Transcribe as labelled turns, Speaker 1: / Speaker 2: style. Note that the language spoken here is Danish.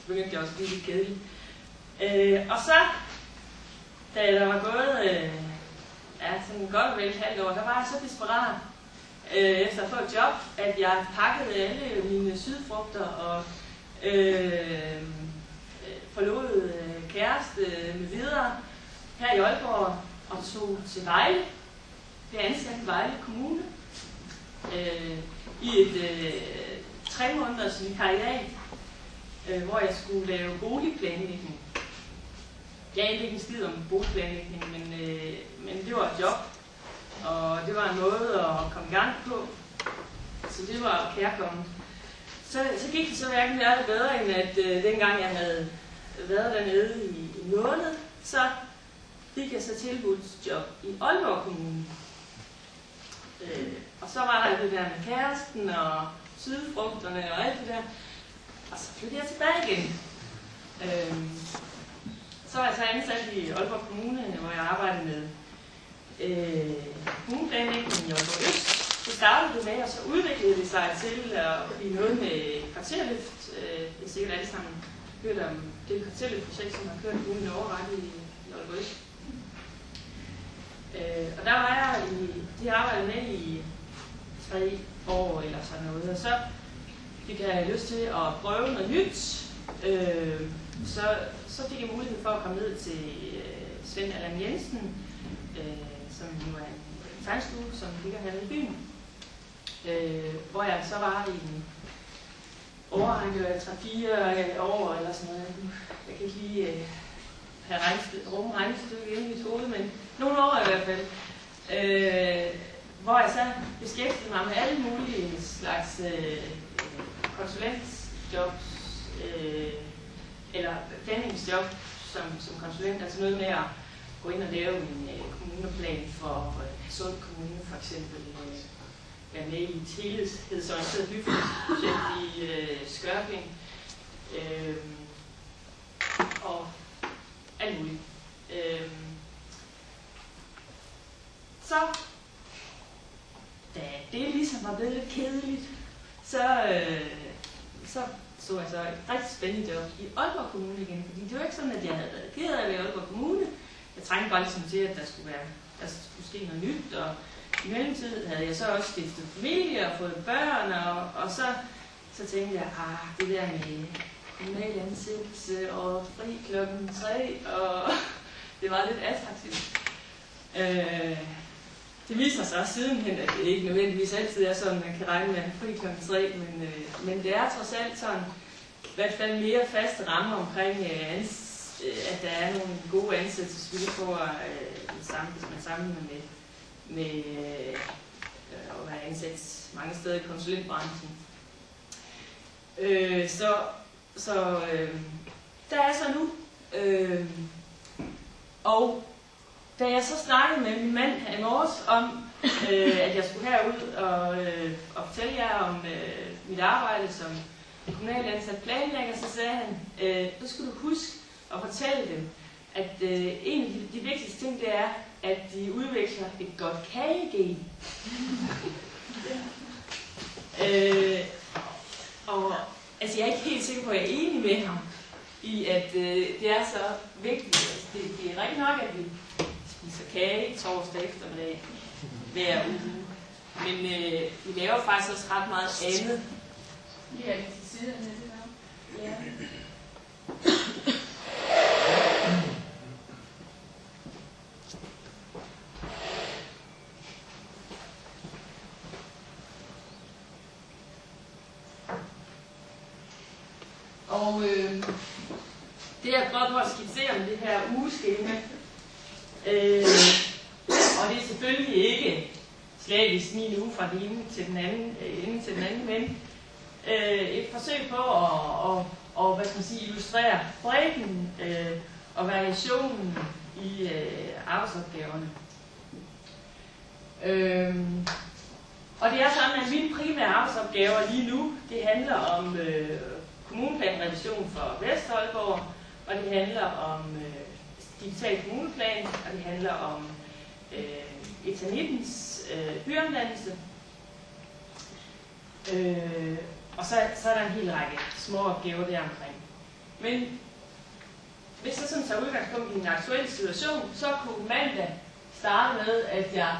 Speaker 1: begyndte jeg også at blive lidt kedelig. Og så, da der var gået sådan godt og vel et halvt år, der var jeg så desperat efter at få et job, at jeg pakkede alle mine sydfrugter og forlod kæreste med videre her i Aalborg og tog til Vejle. Jeg ansat i Vejle Kommune i et 3 måneders vikariat, hvor jeg skulle lave boligplanlægning. Jeg anede ikke en skid om boligplanlægning, men det var et job, og det var en måde at komme i gang på, så det var kærkomment. Så gik det så hverken værre bedre, end at dengang jeg havde været dernede i en måned, så fik jeg så tilbudt job i Aalborg Kommune. Og så var der det der med kæresten og sydfrugterne og alt det der. Og så flyttede jeg tilbage igen. Så var jeg så ansat i Aalborg Kommune, hvor jeg arbejdede med kommuneplanlægning i Aalborg Øst. Så startede det med, og så udviklede det sig til at blive noget med kvarterløft. Jeg har sikkert alle sammen hørt om det kvarterløftprojekt, som har kørt i kommunen overrettet i Aalborg Øst. Og der var jeg de arbejdede med i 3 år eller sådan noget, og så fik jeg lyst til at prøve noget nyt. Så fik jeg mulighed for at komme ned til Svend Allan Jensen, som nu er en tegnestue, som ligger hernede i byen, hvor jeg så var i en overrække af 3-4 år eller sådan noget. Jeg kan ikke lige have regnestykke inde i mit hoved, men nogle år i hvert fald, hvor jeg så beskæftigede mig med alle mulige slags konsulentjobs, eller planlægningsjob som konsulent, altså noget med at gå ind og lave en kommuneplan for Sund Kommune for eksempel, være med i et helhedsorienteret byfornyelsesprojekt i Skørping, og alt muligt. Så da det ligesom var blevet lidt kedeligt, så jeg så et rigtig spændende job i Aalborg Kommune igen, fordi det var ikke sådan, at jeg havde været ked af at være i Aalborg Kommune. Jeg trængte bare ligesom til, at der skulle ske noget nyt, og i mellemtiden havde jeg så også stiftet familie og fået børn, og så tænkte jeg, det der med kommunal ansættelse og fri klokken 3, og det var lidt attraktivt. Det viser sig også sidenhen, at det ikke nødvendigvis altid er sådan, man kan regne med at fri klokken 3, men det er trods alt sådan, i hvert fald mere faste rammer omkring, at der er nogle gode ansættelsesvilkår, hvis man sammenligner med at være ansat mange steder i konsulentbranchen. Så der er så nu. Og da jeg så snakkede med min mand her i morges om, at jeg skulle herud og fortælle jer om mit arbejde som kommunalansat planlægger, så sagde han, nu skal du huske at fortælle dem, at en af de vigtigste ting, det er, at de udvikler et godt kagegen. Og altså, jeg er ikke helt sikker på, at jeg er enig med ham i, at det er så vigtigt. Altså, det er rigtig nok, at vi spiser kage torsdag eftermiddag hver uge. Men vi laver faktisk også ret meget andet.
Speaker 2: Lige lidt til siden af det der.
Speaker 1: Ja. Og det jeg prøver på at skitsere med det her ugeskema, og det er selvfølgelig ikke slavisk min uge fra den ene til den anden, men et forsøg på at hvad skal man sige, illustrere bredden og variationen i arbejdsopgaverne. Og det er sådan, at mine primære arbejdsopgaver lige nu, det handler om kommuneplanrevision for Vestaalborg, og det handler om digital kommuneplan, og det handler om Etanittens byomdannelse. Og så er der en hel række små opgaver der omkring. Men hvis jeg sådan tager udgangspunkt i en aktuel situation, så kunne mandag starte med, at jeg